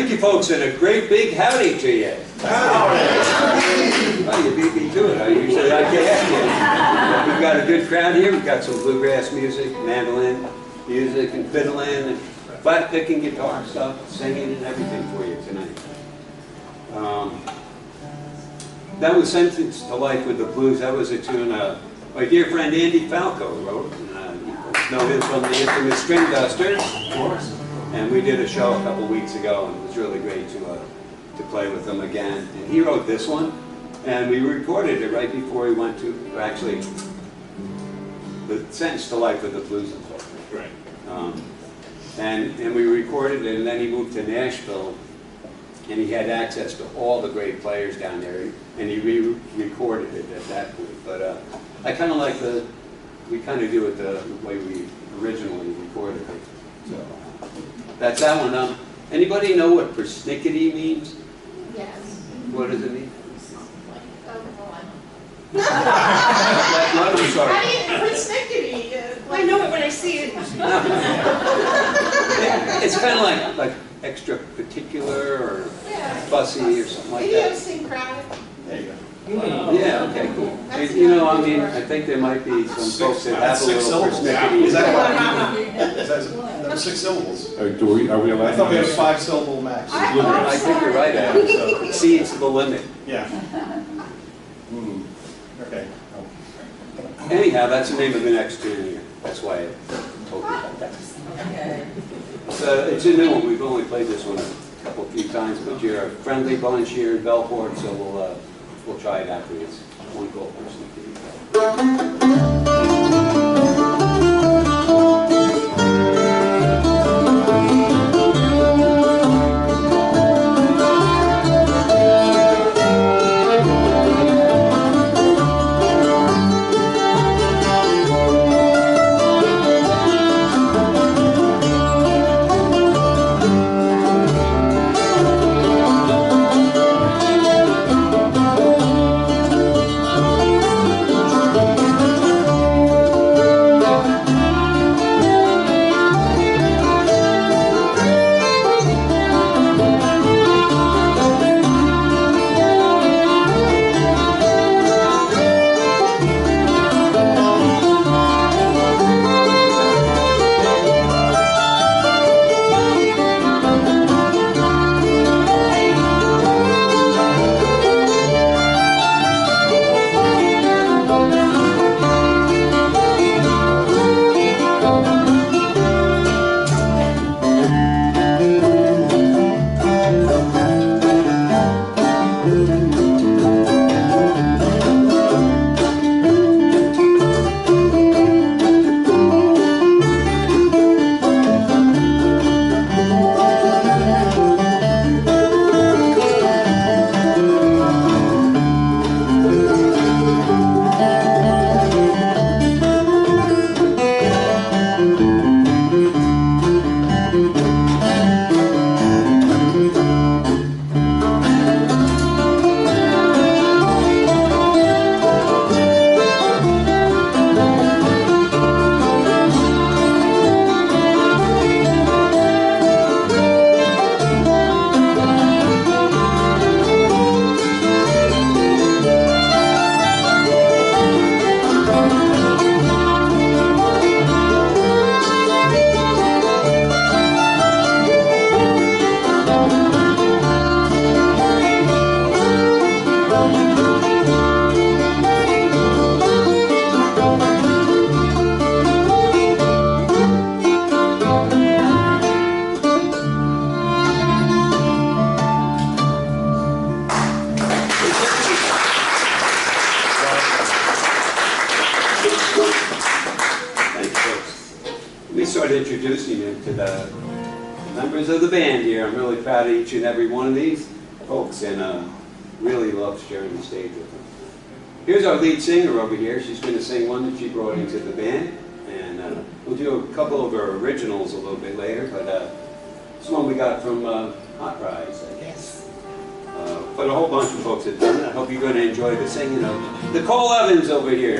Thank you, folks, and a great big howdy to you. Oh, you beat me to it. I can't. We've got a good crowd here. We've got some bluegrass music, mandolin music, and fiddling, and flat picking guitar stuff, singing, and everything for you tonight. That was Sentence to Life with the Blues. That was a tune my dear friend Andy Falco wrote. You know him from the infamous String Dusters, of course. And we did a show a couple weeks ago, and it was really great to play with him again. And he wrote this one, and we recorded it right before he went to, actually, the Sentence to Life with the Blues Incorporated. Right. And we recorded it, and then he moved to Nashville, and he had access to all the great players down there, and he re-recorded it at that point. But I kind of like we kind of do it the way we originally recorded it. So that's that one. Anybody know what persnickety means? Yes. What does it mean? What? I'm sorry. I mean, persnickety. I know it when I see it. It's kind of like extra particular or fussy or something like that. Idiosyncratic. There you go. Yeah, okay, cool. You know, I mean, I think there might be some folks that have a little persnickety. Is that what? 6 syllables. Are we allowed? I thought we had a 5-syllable max. I think you're right, Adam. So it exceeds the limit. Yeah. Okay. Anyhow, that's the name of the next tune here. That's why I told you about that. Okay. It's a new one. We've only played this one a few times, but you're a friendly bunch here in Belport, so we'll try it after this. One called persnickety. Introducing you to the members of the band here. I'm really proud of each and every one of these folks, and really love sharing the stage with them. Here's our lead singer over here. She's going to sing one that she brought into the band, and we'll do a couple of her originals a little bit later, but this one we got from Hot Rides, I guess. But a whole bunch of folks have done it. I hope you're going to enjoy the singing of Nicole Evans over here.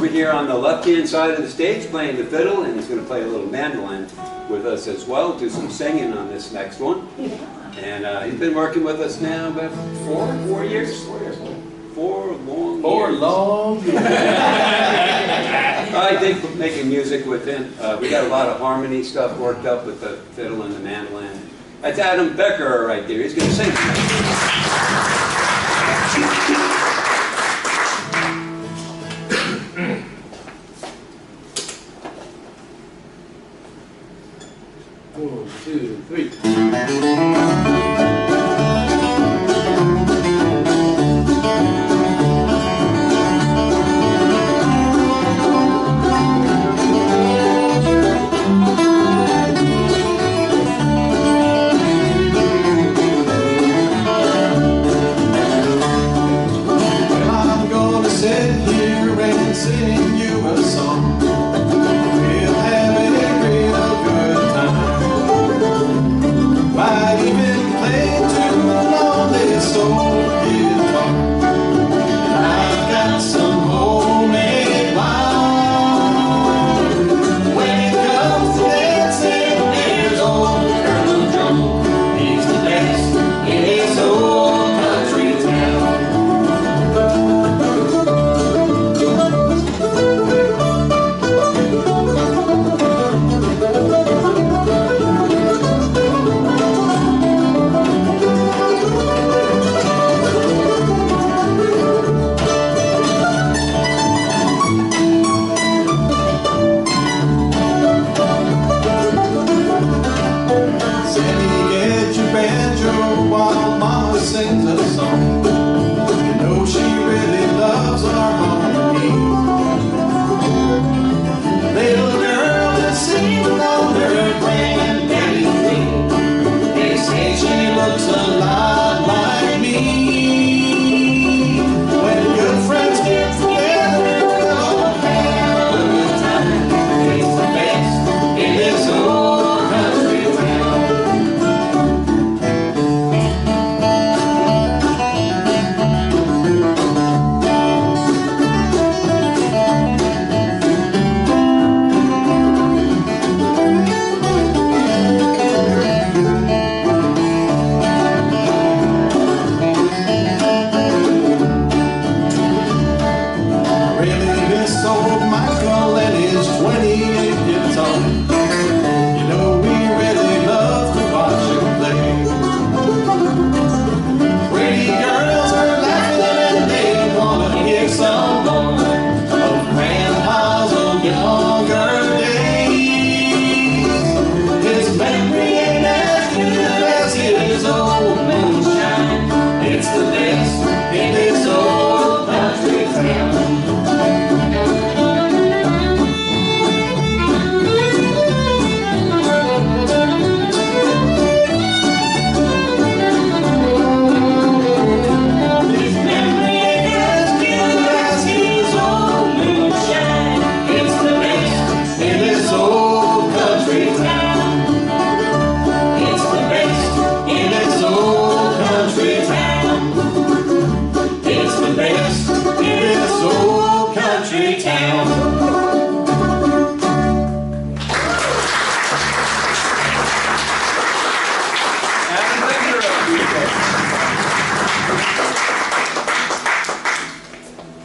over here on the left-hand side of the stage playing the fiddle, and he's going to play a little mandolin with us as well, do some singing on this next one. And he's been working with us now about 4 years? 4 years. 4 long years. 4 long years. I think making music with him. We got a lot of harmony stuff worked up with the fiddle and the mandolin. That's Adam Becker right there. He's going to sing tonight. 1, 2, 3.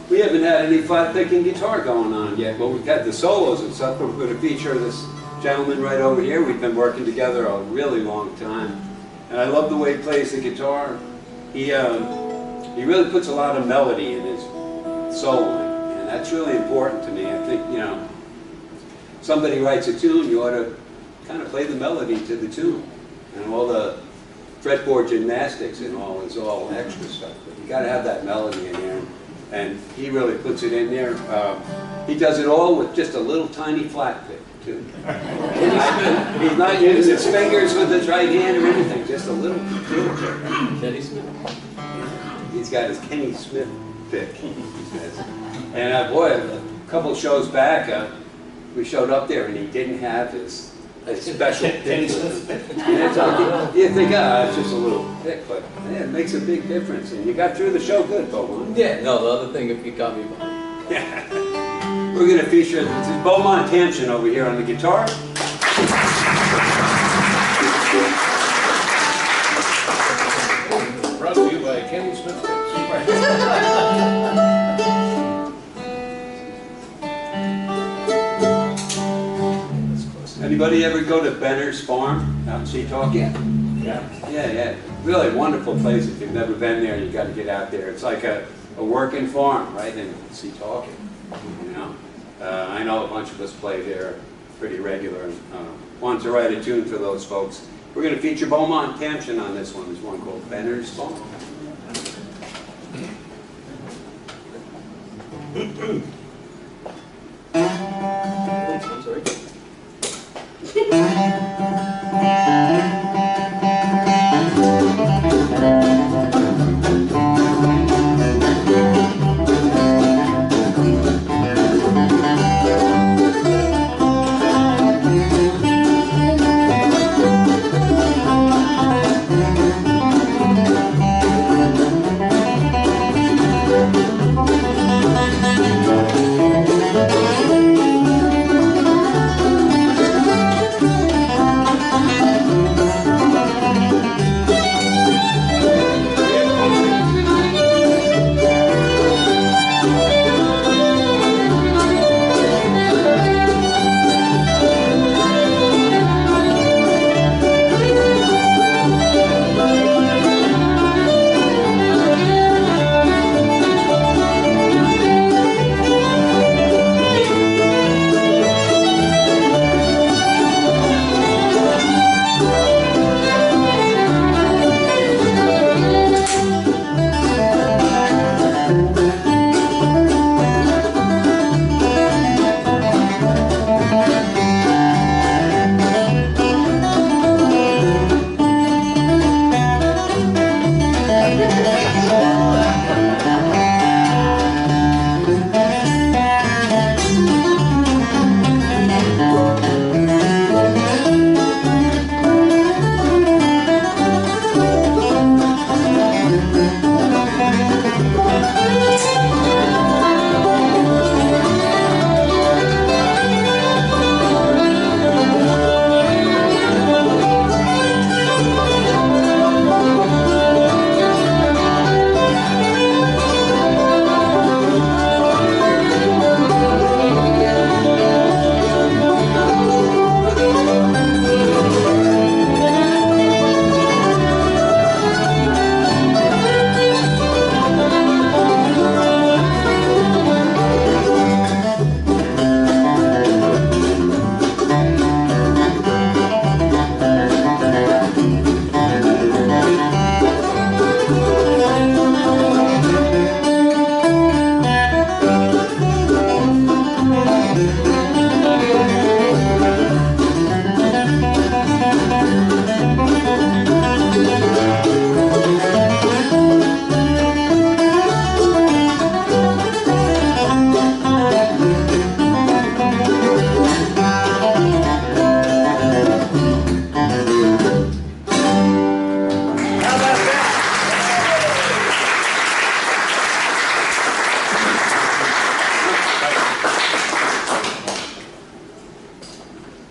We haven't had any flat picking guitar going on yet, but we've had the solos and stuff. We're going to feature this gentleman right over here. We've been working together a really long time, and I love the way he plays the guitar. He really puts a lot of melody in his soloing, and that's really important to me. I think, you know, somebody writes a tune, you ought to kind of play the melody to the tune, and all the fretboard gymnastics and all is all extra stuff. But you got to have that melody in there, and he really puts it in there. He does it all with just a little tiny flat pick too. He's not using his fingers with his right hand or anything, just a little pick. Kenny Smith. He's got his Kenny Smith pick, he says. And boy, a couple shows back, we showed up there and he didn't have his special pick. You think, it's just a little pick, but man, it makes a big difference. And you got through the show good, Bo. Yeah, no, the other thing, if you got me behind. We're going to feature Beaumont Hampton over here on the guitar. Brought to you by Kenny Smith. Anybody ever go to Benner's Farm out in Seatoken? Yeah. Really wonderful place. If you've never been there, you got to get out there. It's like a working farm right in Seatoken. You know, I know a bunch of us play there pretty regular. And want to write a tune for those folks. We're going to feature Beaumont Hampton on this one. There's one called Benner's Farm. I'm sorry.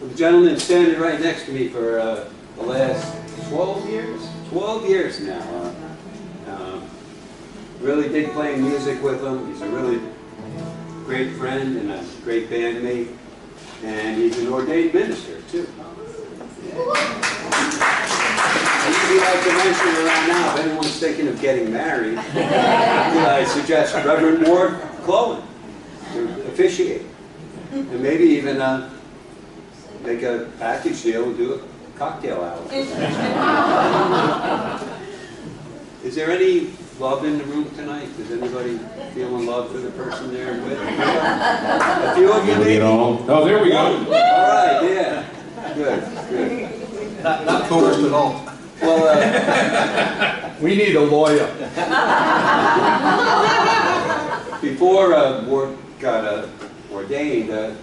The gentleman standing right next to me for the last 12 years? 12 years now. Really dig playing music with him. He's a really great friend and a great bandmate. And he's an ordained minister, too. I usually like to mention around now, if anyone's thinking of getting married, I suggest Reverend Ward Clowen to officiate. And maybe even make a package deal and do a cocktail hour. Is there any love in the room tonight? Does anybody feel in love for the person they're with? A few of you maybe? Oh, there we go. All right, yeah. Good. Not coerced at all. Well, We need a lawyer. before Ward got ordained,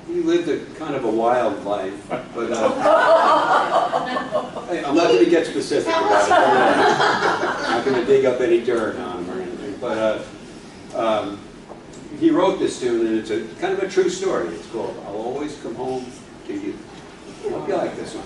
he lived a kind of a wild life, but hey, I'm not going to get specific about it. I'm not going to dig up any dirt on him or anything, but he wrote this tune, and it's a kind of a true story. It's called "I'll Always Come Home to You." Hope you like this one.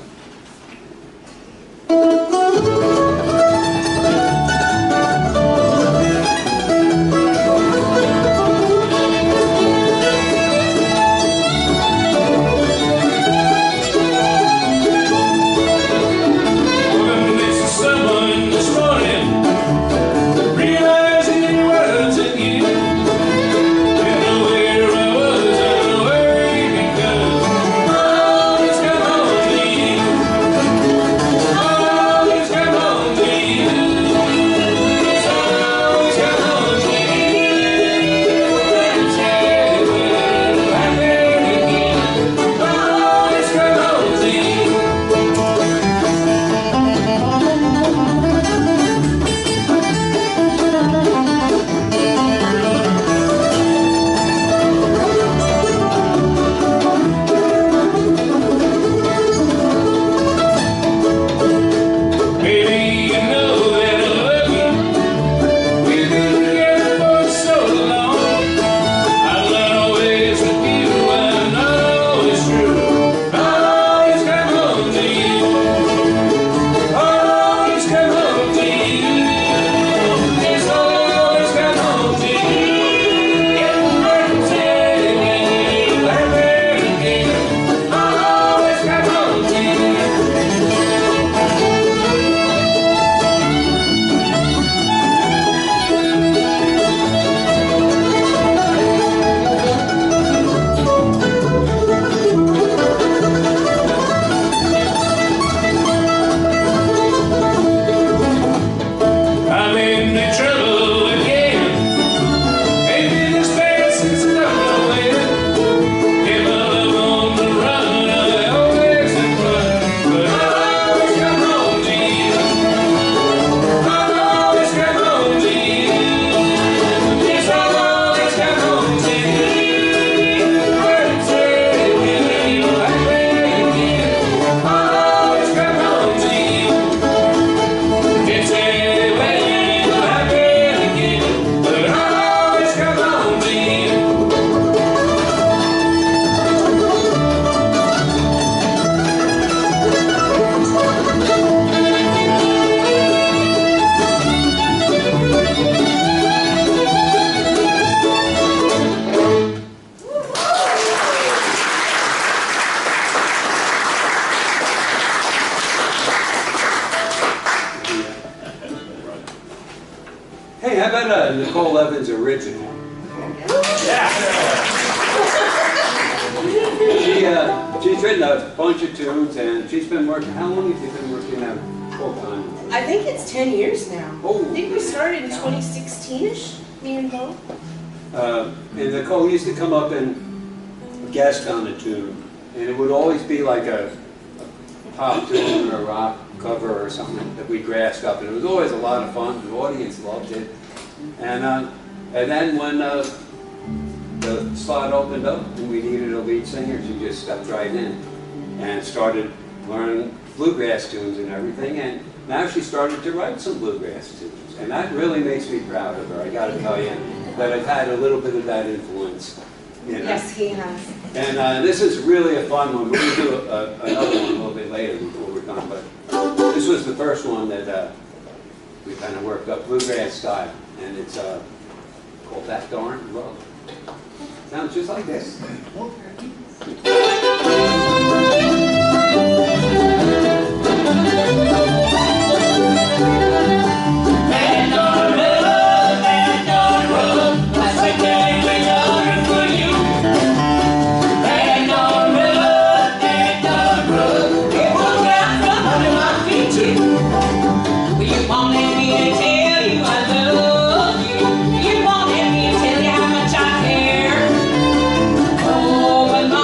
Hey, how about Nicole Evans' original? She's written a bunch of tunes, and she's been working. How long have you been working out full time? I think it's 10 years now. Oh. I think we started in 2016-ish, me and Bo. And Nicole used to come up and guest on a tune, and it would always be like a pop tune or a rock cover or something that we grasped up, and it was always a lot of fun. The audience loved it, and then when the slot opened up and we needed a lead singer, she just stepped right in and started learning bluegrass tunes and everything, and now she started to write some bluegrass tunes, and that really makes me proud of her. I got to tell you that I've had a little bit of that influence. You know? Yes, he has. And this is really a fun one. We're going to do another one a little bit later before we're done, but this was the first one that we kind of worked up bluegrass style, and it's called That Darn Love. Sounds just like this. Oh, but my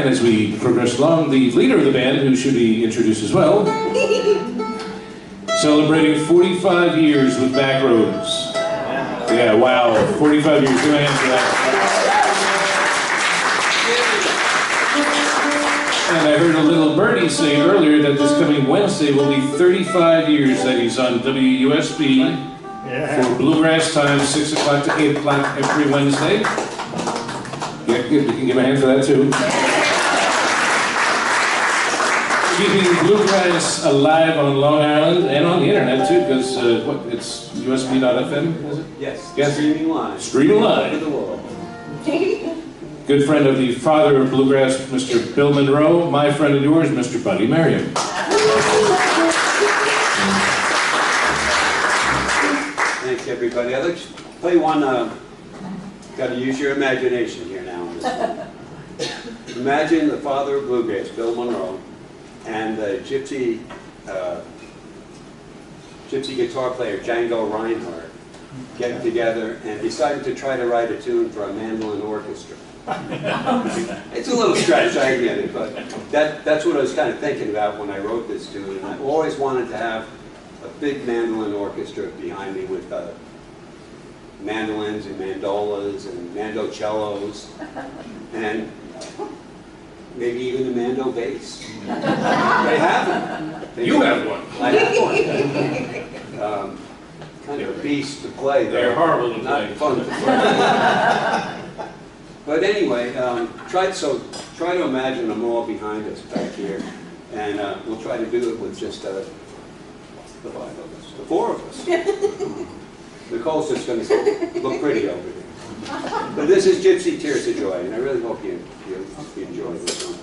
And as we progress along, the leader of the band, who should be introduced as well, celebrating 45 years with Back Roads. Yeah, wow, 45 years. Give a hand for that. And I heard a little birdie say earlier that this coming Wednesday will be 35 years that he's on WUSB for Bluegrass time, 6 o'clock to 8 o'clock every Wednesday. Yeah, you can give a hand for that too. Keeping Bluegrass alive on Long Island and on the internet too, because it's USB.fm, is it? Yes. Yes. Streaming live. Streaming live. Over the world. Good friend of the father of Bluegrass, Mr. Bill Monroe, my friend and yours, Mr. Buddy Merriam. Thanks, everybody. I'd like to play one, got to use your imagination here now. On this one. Imagine the father of Bluegrass, Bill Monroe, and the gypsy guitar player, Django Reinhardt, getting together and deciding to try to write a tune for a mandolin orchestra. It's a little stretch, I get it, but that's what I was kind of thinking about when I wrote this tune. And I always wanted to have a big mandolin orchestra behind me with mandolins and mandolas and mandocellos, and maybe even a mando bass. They have them. You have one. I have one. Kind of a beast to play. They're horrible to play. Not fun to play. But anyway, try to imagine them all behind us back here, and we'll try to do it with just the 5 of us, the 4 of us. Nicole's just going to look pretty over there. But this is Gypsy Tears of Joy, and I really hope you enjoy this one.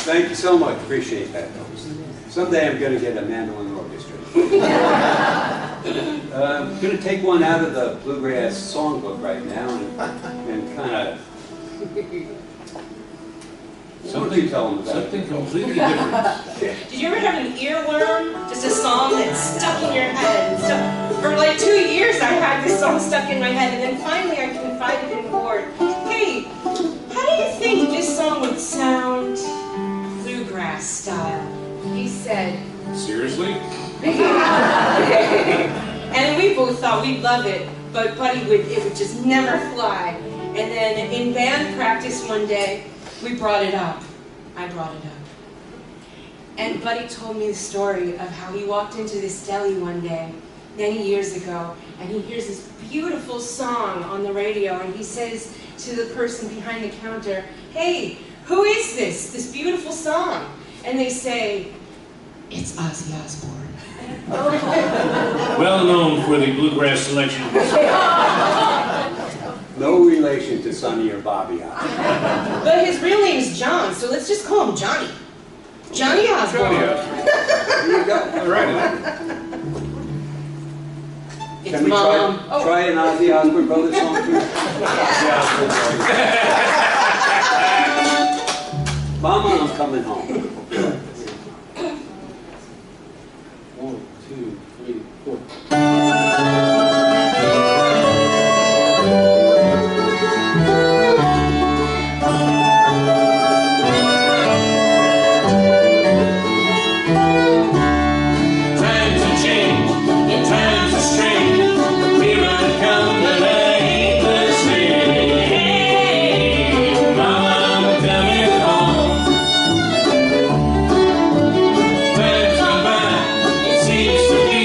Thank you so much. Appreciate that, folks. Someday I'm going to get a mandolin orchestra. I'm going to take one out of the Bluegrass songbook right now and kind of... What do you tell them about? Something completely different. Did you ever have an earworm? Just a song that stuck in your head and stuck. For like 2 years I had this song stuck in my head, and then finally I confided in Ward. Hey, how do you think this song would sound bluegrass style? He said, Seriously? and we both thought we'd love it, but Buddy it would just never fly. And then in band practice one day, we brought it up. I brought it up. And Buddy told me the story of how he walked into this deli one day, many years ago, and he hears this beautiful song on the radio, and he says to the person behind the counter, "Hey, who is this beautiful song?" And they say, "It's Ozzy Osbourne." Well known for the bluegrass selection. No relation to Sonny or Bobby Osbourne. But his real name's John, so let's just call him Johnny. Johnny Osbourne. There you go. All right. It's Can we Mom. try an Ozzy Osbourne Brothers song too? Mama, I'm coming home. 1, 2, 3, 4. Seems to be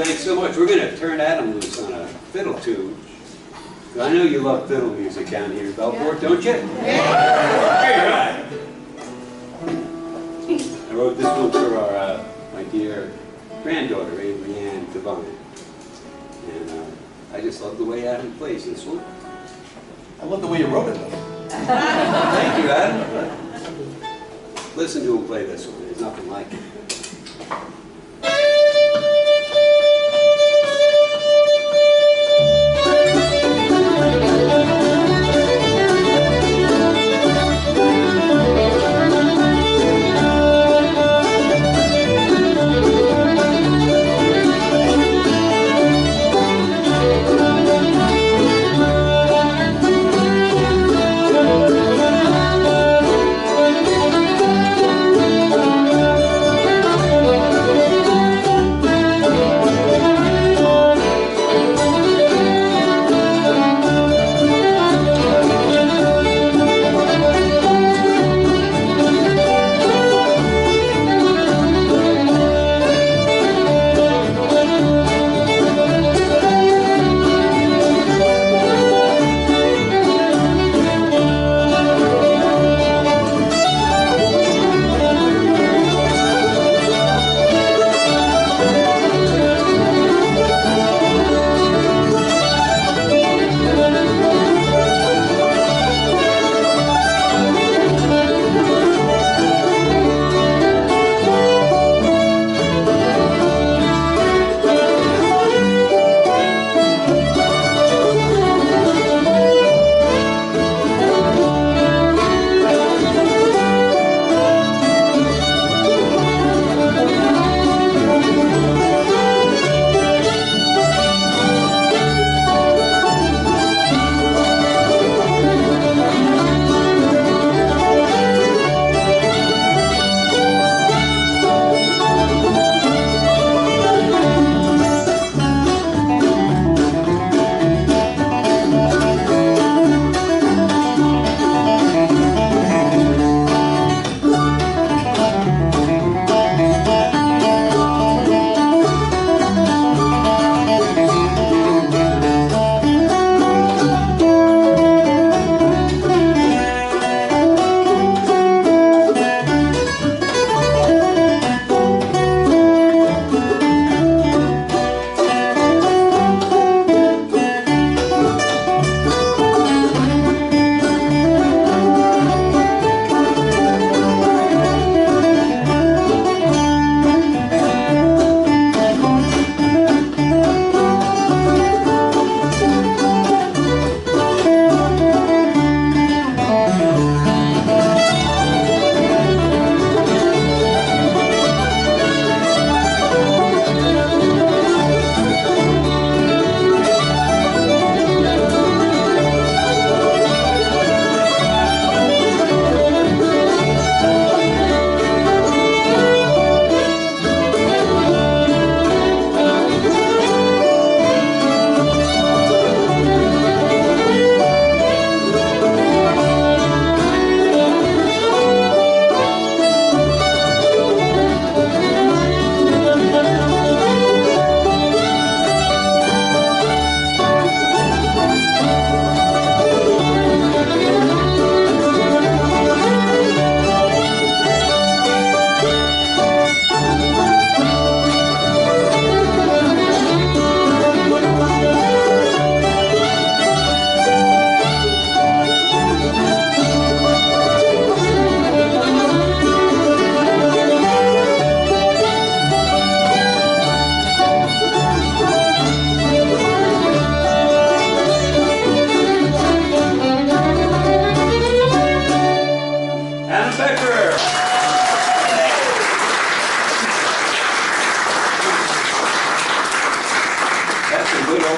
thanks so much. We're going to turn Adam loose on a fiddle tune. I know you love fiddle music down here in Belport, don't you? Yeah. I wrote this one for our, my dear granddaughter, Adrienne Devine. And I just love the way Adam plays this one. I love the way you wrote it, though. Thank you, Adam. Listen to him play this one. There's nothing like it.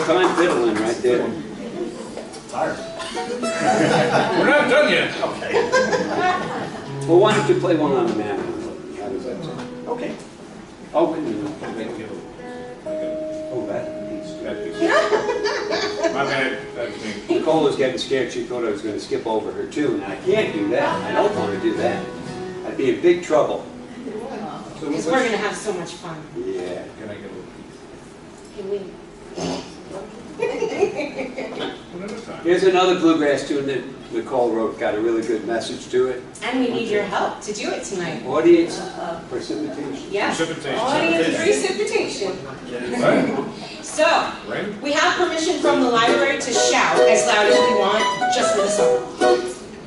Time fiddling right there. Tired. We're not done yet. Okay. Well, why don't you play one on the mandolin? How does that sound? Okay. Oh, wait a minute. Oh, that piece. My bad. That's me. Nicole was getting scared. She thought I was going to skip over her tune. And I can't do that. I don't want to do that. I'd be in big trouble. Because we're going to have so much fun. Yeah. Can I get a little piece? Can we? Here's another bluegrass tune that Nicole wrote, got a really good message to it. And we need your help to do it tonight. Audience precipitation. Yes. Precipitation. Audience precipitation. Right? So, Right? we have permission from the library to shout as loud as we want, just for the song.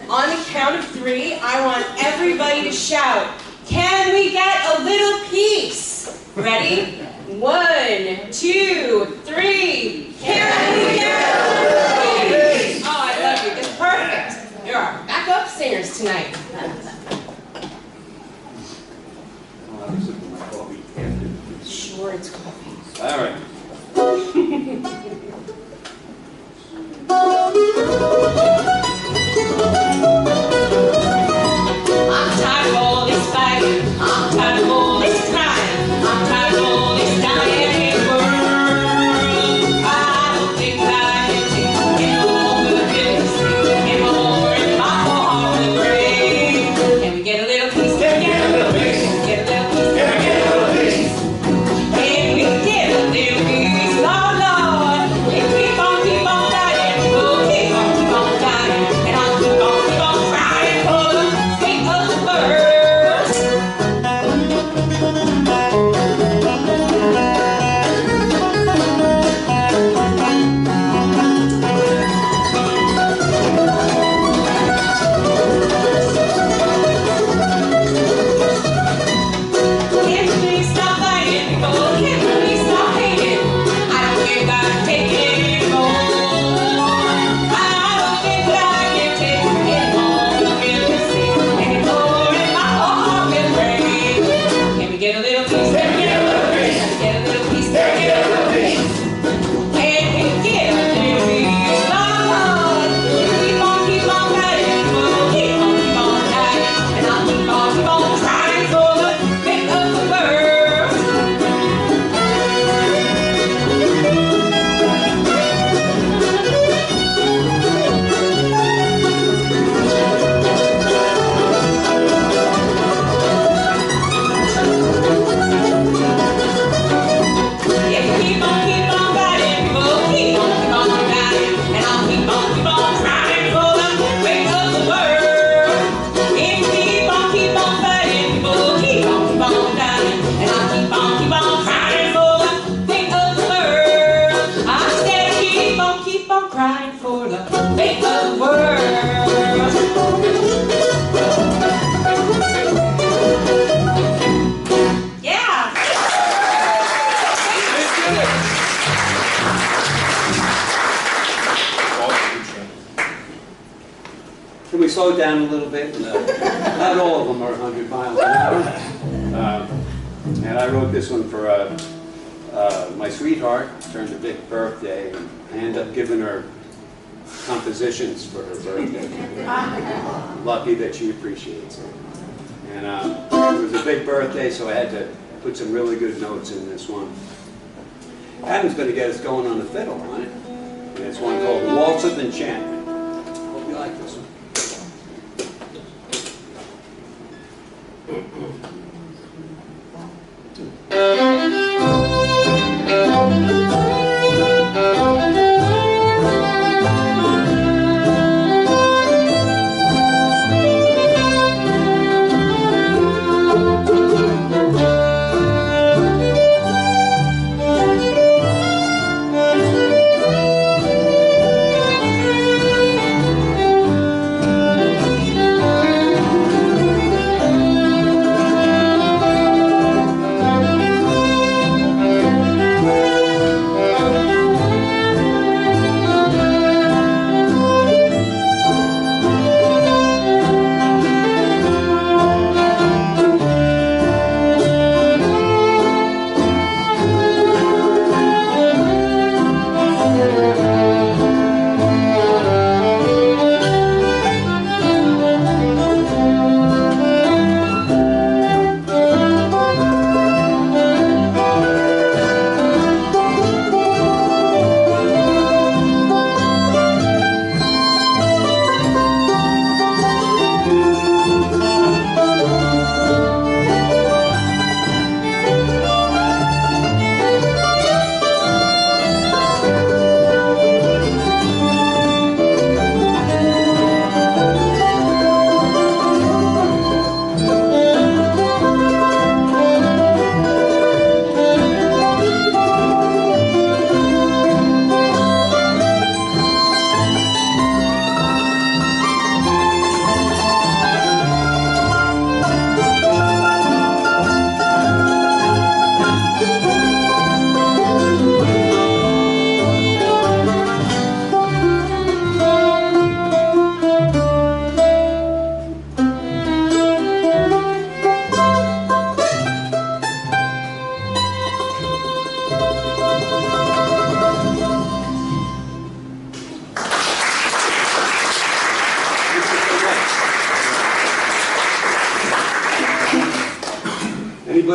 On the count of 3, I want everybody to shout, "Can we get a little peace?" Ready? 1, 2, 3. Can we get a little peace? Oh, I love you. It's perfect. You're our backup singers tonight. I'll have a sip of my coffee after. Sure, it's coffee. All right. I'm tired of all this fighting. I'm tired of all this crying. I'm tired of all this dying world. I don't think I can take any more of this, any more in my heart to break. Can we get a little peace? Can we get a little peace? Get a little peace? Can we get a little peace? Can we get a little peace? Lord, Lord, and keep on dying. We'll keep on dying, and I'll keep on crying for the sake of the world. Can we stop fighting people? Can we stop hating? I don't think I can take it anymore. I don't think that I can take it anymore. Can we see anymore in my heart will break? Can we get a little peace? Can we get a little peace? Can we get a little peace? Can we get a little peace? Can we get a little peace? Lord, keep on fighting. We'll keep on dying, and I'll keep on trying for the sake of the world. If we keep on fighting, we'll keep on dying, and I'll keep on trying for the sake of the world. If we keep on fighting, we'll keep on dying, and I'll keep on trying for the sake of the world. I said keep on crying for the sake of the world. Yeah. Can we slow down a little bit? Not all of them are 100 miles an hour. And I wrote this one for my sweetheart, turned a big birthday, and I ended up giving her compositions for her birthday. Lucky that she appreciates it. And it was a big birthday, so I had to put some really good notes in this one. Adam's going to get us going on the fiddle on it. And it's one called Waltz of Enchantment. Hope you like this one.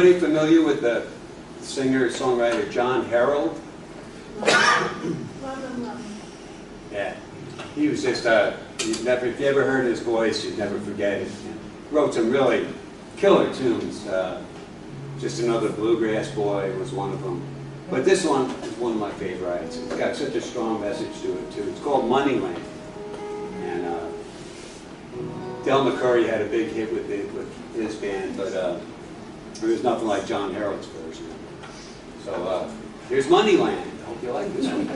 Anybody familiar with the singer-songwriter John Harold? Yeah, he was just if you ever heard his voice, you'd never forget it. He wrote some really killer tunes. Just Another Bluegrass Boy was one of them. But this one is one of my favorites. It's got such a strong message to it too. It's called Moneyland. And Del McCurry had a big hit with his band, but there's nothing like John Harold's version. So here's Moneyland. I hope you like this one.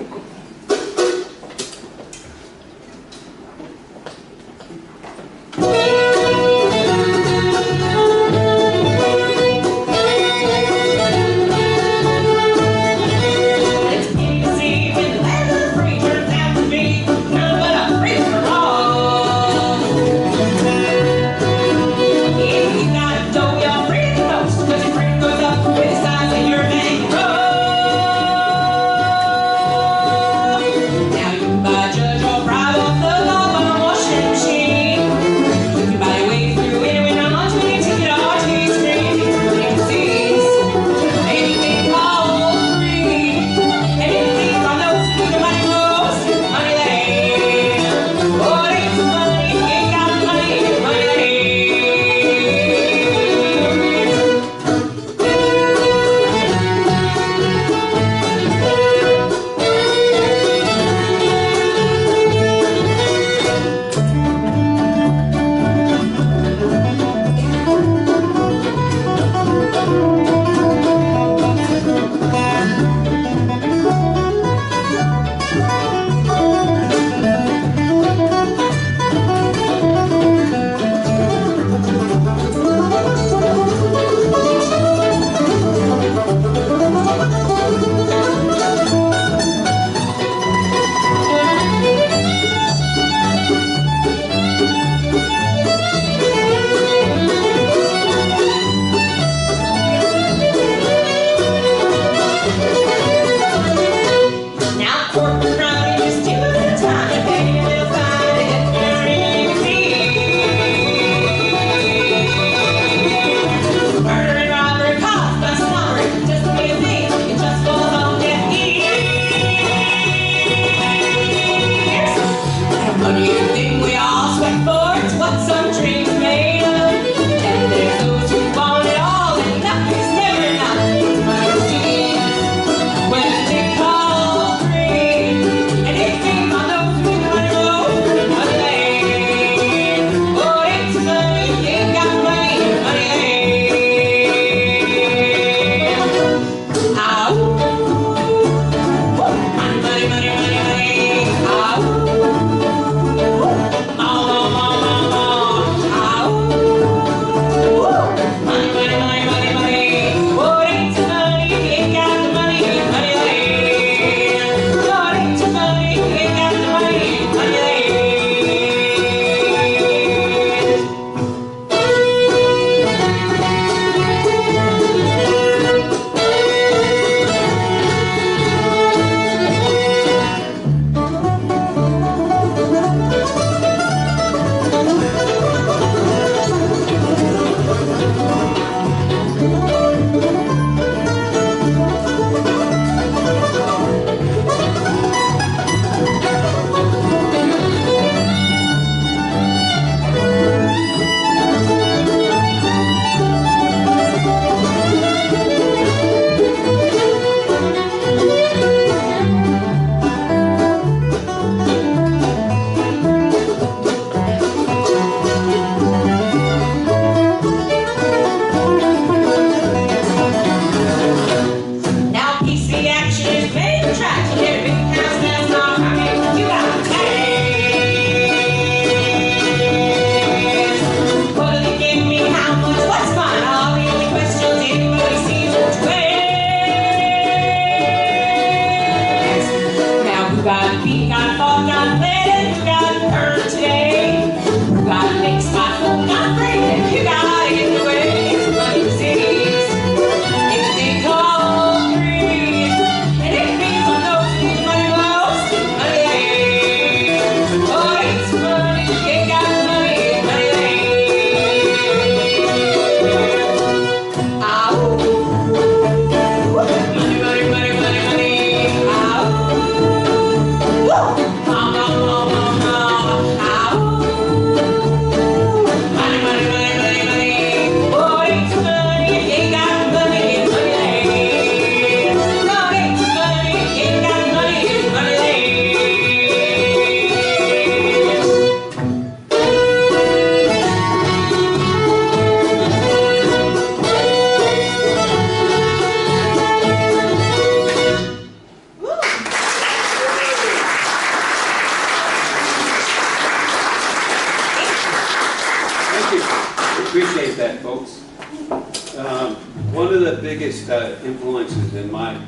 biggest influences in my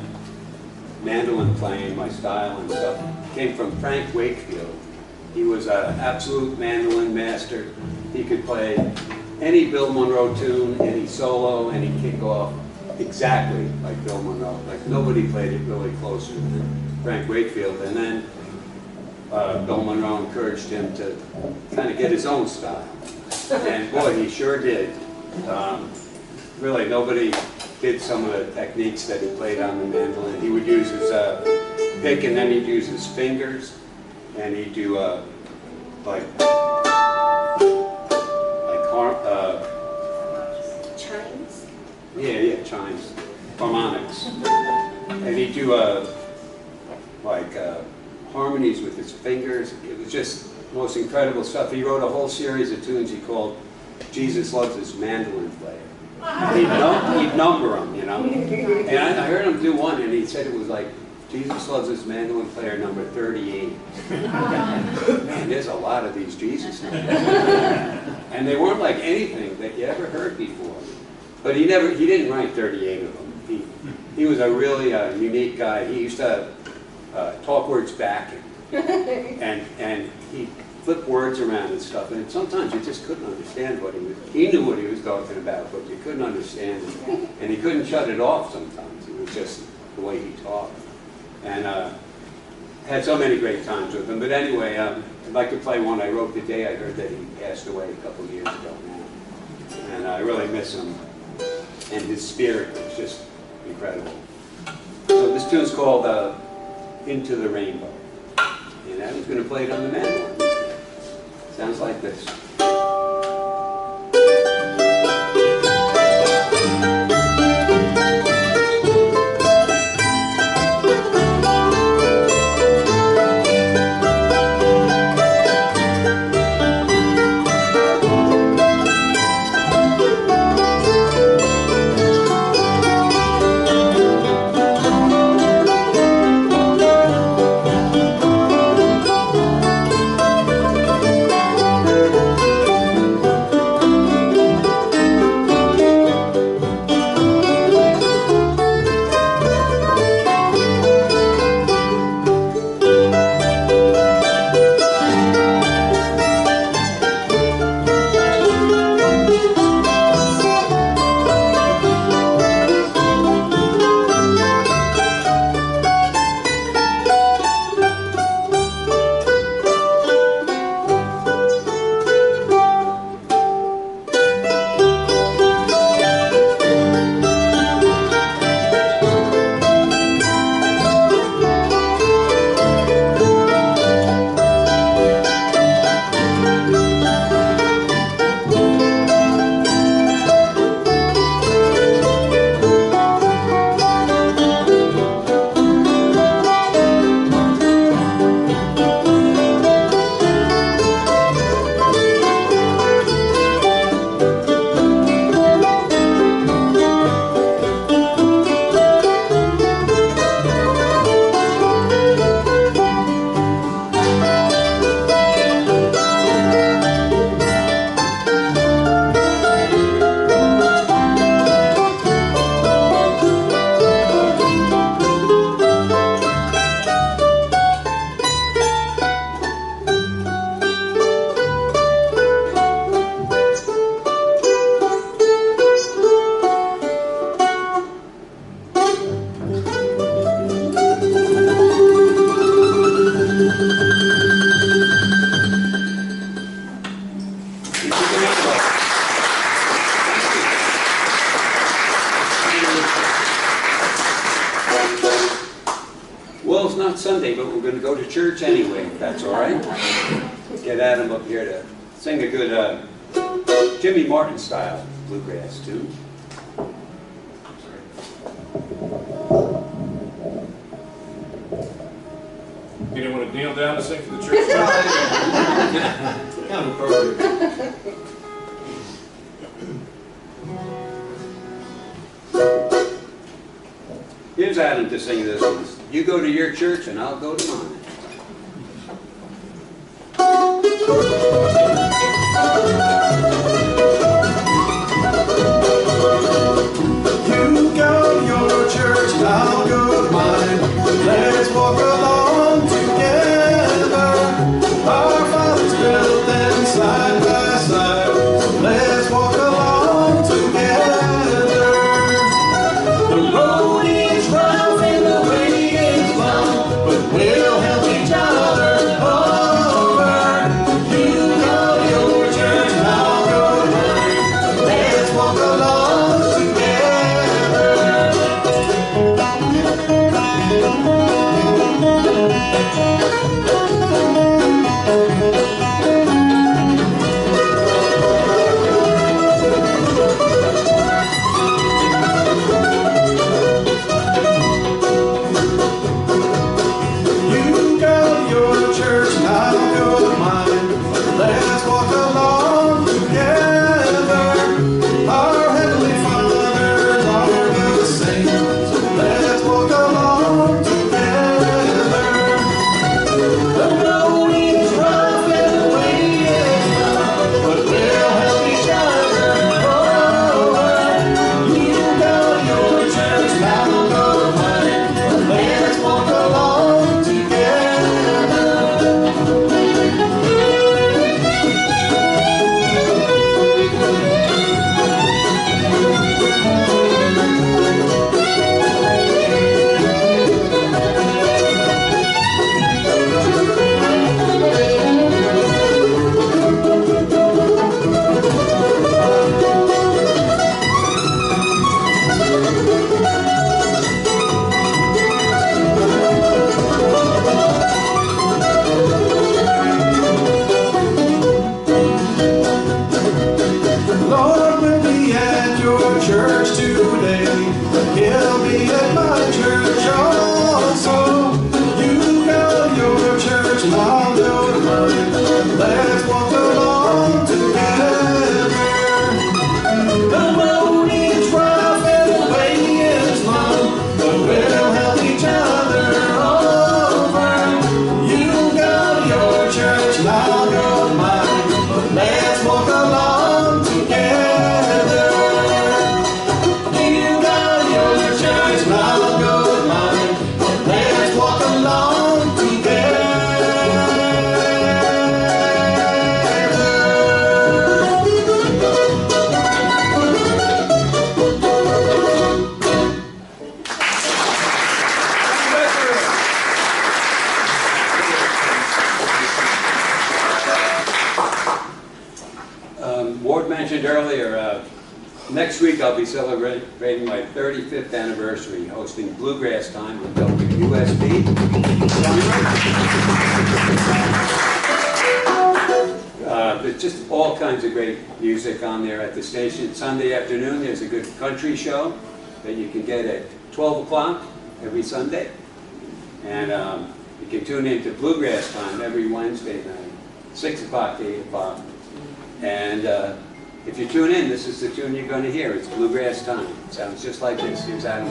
mandolin playing, my style and stuff, came from Frank Wakefield. He was an absolute mandolin master. He could play any Bill Monroe tune, any solo, any kickoff, exactly like Bill Monroe. Like nobody played it really closer than Frank Wakefield. And then Bill Monroe encouraged him to kind of get his own style. And boy, he sure did. Really, nobody did some of the techniques that he played on the mandolin. He would use his pick, and then he'd use his fingers, and he'd do Chimes? yeah, chimes, harmonics. And he'd do harmonies with his fingers. It was just the most incredible stuff. He wrote a whole series of tunes he called Jesus Loves His Mandolin Player. He'd number them, you know. And I heard him do one, and he said it was like Jesus Loves His Mandolin Player number 38. Man, there's a lot of these Jesus numbers. And they weren't like anything that you ever heard before. But he didn't write 38 of them. He was a really unique guy. He used to talk words back, and he flipped words around and stuff. And sometimes you just couldn't understand what he knew what he was talking about, but you couldn't understand it. And he couldn't shut it off sometimes. It was just the way he talked. And had so many great times with him. But anyway, I'd like to play one I wrote the day I heard that he passed away a couple of years ago now. And I really miss him. And his spirit was just incredible. So this tune's called Into the Rainbow. And I was going to play it on the mandolin. Sounds like this. Well, it's not Sunday, but we're going to go to church anyway, if that's all right. Get Adam up here to sing a good Jimmy Martin style bluegrass tune. You didn't want to kneel down to sing for the church? Kind of appropriate. Here's Adam to sing this one. You go to your church and I'll go to mine. You go your now good mine. Let's walk along together. Our fathers built them side by side. Let's walk along together. The road is rough and the way is long, but we'll help each other over. You go your church, I'll go mine. Let's walk along together. You go your church, I'll go mine. Let's walk along together. Our Heavenly Fathers are the same, so let's walk along together. The road is rough and the way is long, but we'll help each other over. You go your church, I'll go mine. Let's walk along together. Lord will be at your church today. He'll be at my church also. You go your church and I'll go mine. Let's walk along together. The road is rough and the way is long, but we'll help each other over. You go your church and I'll go mine. Let's walk along together. You go your church and I'll go mine. Let's walk along together. Ward mentioned earlier, next week I'll be celebrating my 35th anniversary, hosting Bluegrass Time with WUSB. There's just all kinds of great music on there at the station. Sunday afternoon there's a good country show that you can get at 12 o'clock every Sunday. And you can tune in to Bluegrass Time every Wednesday night, 6 o'clock to 8 o'clock. And if you tune in, this is the tune you're going to hear. It's Bluegrass Time. It sounds just like this. Here's Adam.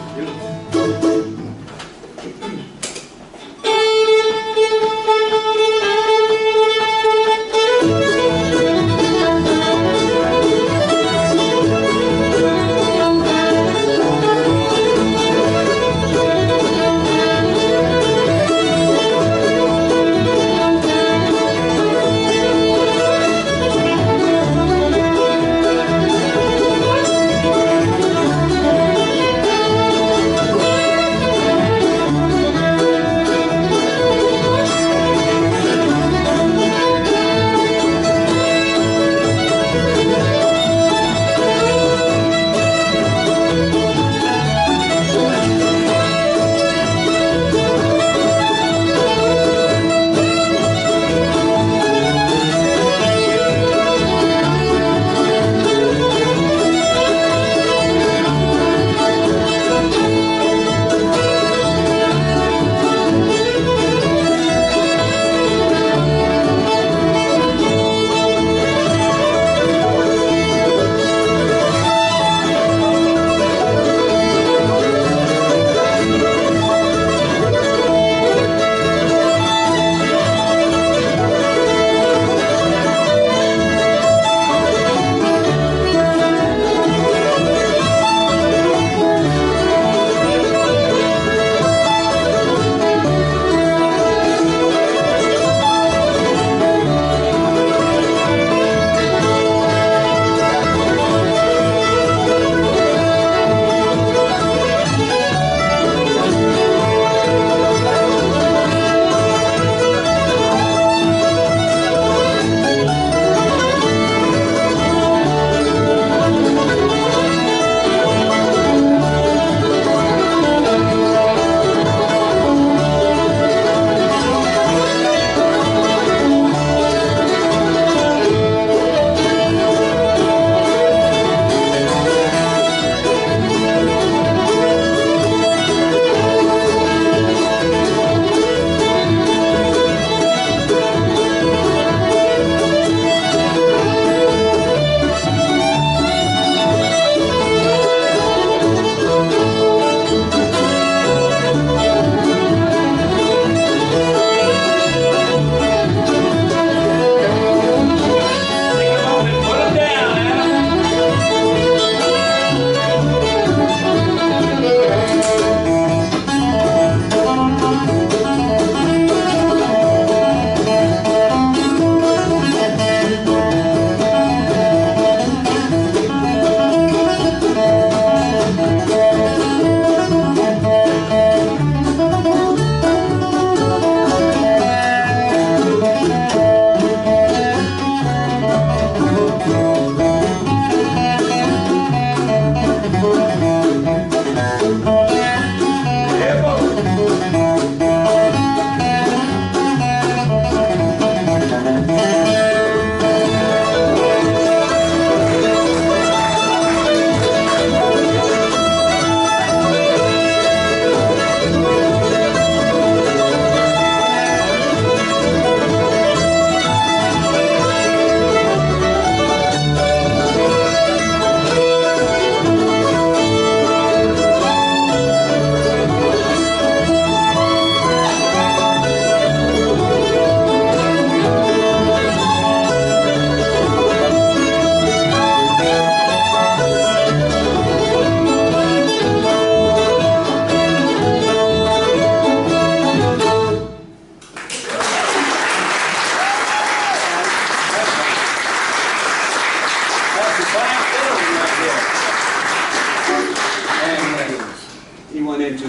one into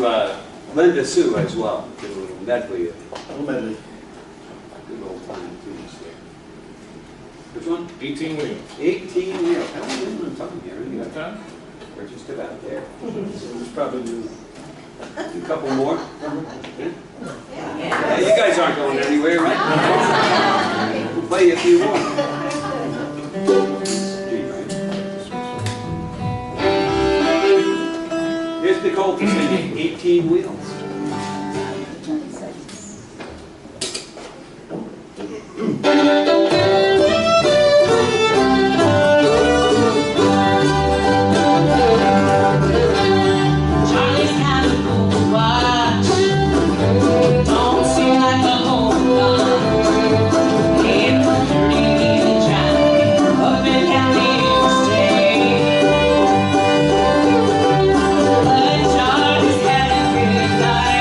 Linda Sue as well. Did a little medley. Little medley. Good old time tunes there. Which one? 18 wheels. 18 wheels. How many in on time here? You got time? We're just about there. So there's probably a couple more. Yeah? Yeah, you guys aren't going anywhere, right? We'll play a few more. Here's Nicole to sing 18 Wheels. Charlie's had a good life.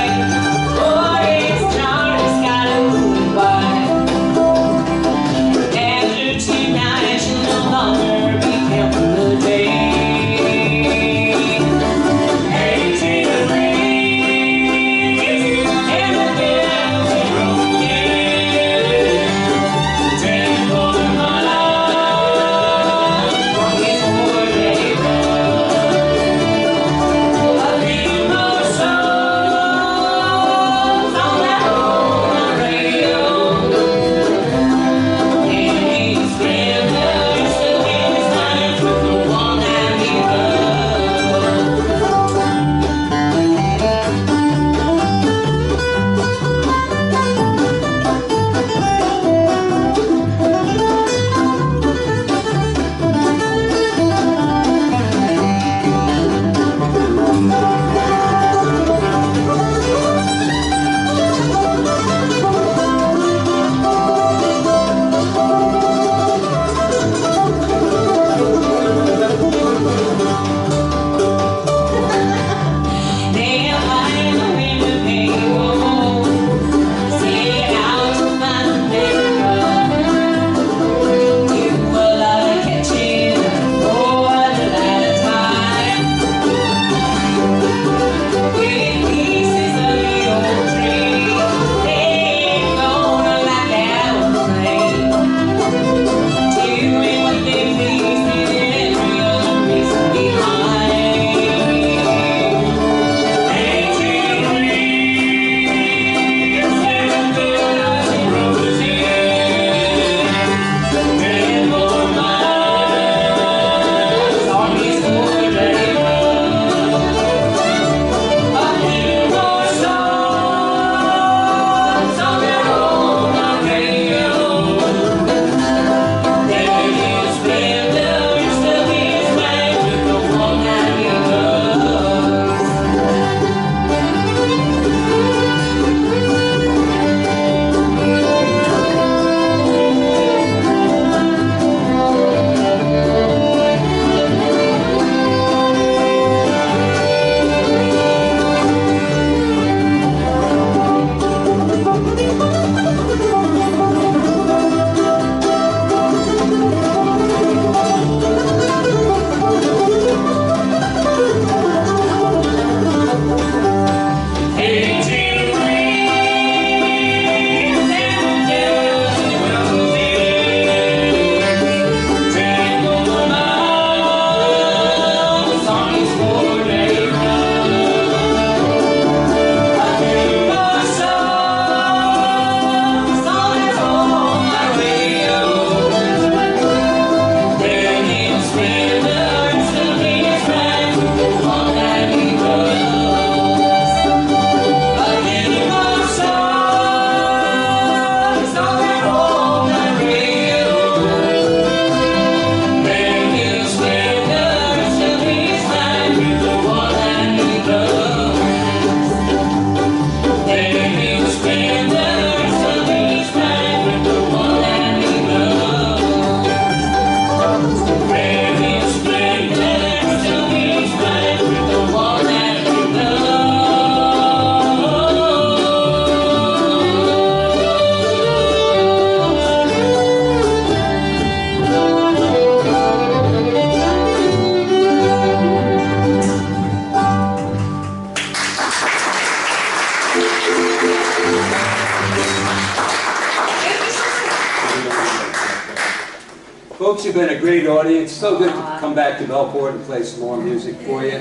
Folks, you've been a great audience. So good to come back to Bellport and play some more music for you.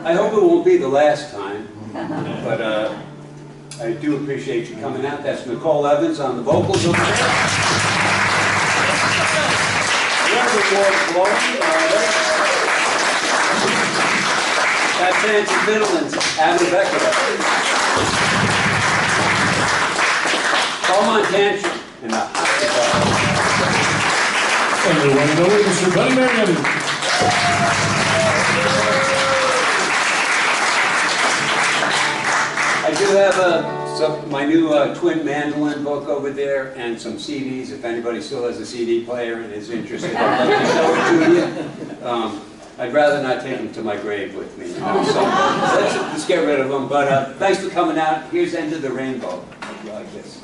I hope it won't be the last time, but I do appreciate you coming out. That's Nicole Evans on the vocals over there. That's Nancy Fiddleland's Adam Becker. Paul Montanch in the And the one and only Mr. Buddy Merriam. I do have my new twin mandolin book over there and some CDs. If anybody still has a CD player and is interested, I'd like to show it to you. I'd rather not take them to my grave with me. So let's get rid of them. But thanks for coming out. Here's End of the Rainbow. Hope you like this.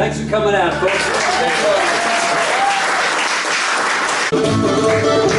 Thanks for coming out, folks.